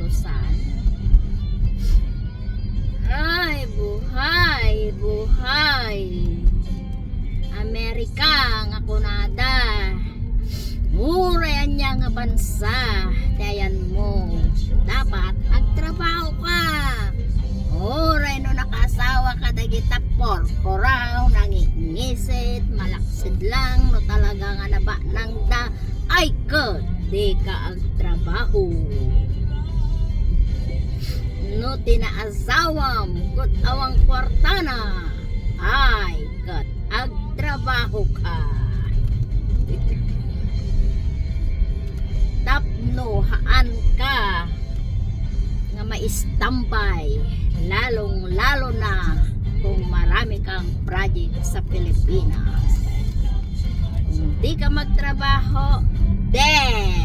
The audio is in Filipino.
2,000. Ay, buhay, buhay. Amerika nga kunada. Mura yan niya nga bansa. Dayan mo. Dapat agtrabaho ka. Oray no nakasawa ka dagita porporaw nangingisit malaksid lang no talaga nga naba nang da ay ka di ka agtrabaho no tinaasawam kut awang kwartana ay kat agtrabaho ka tapno haan ka nga maistambay lalong lalo na kung marami kang project sa Pilipinas. Kung di ka magtrabaho, then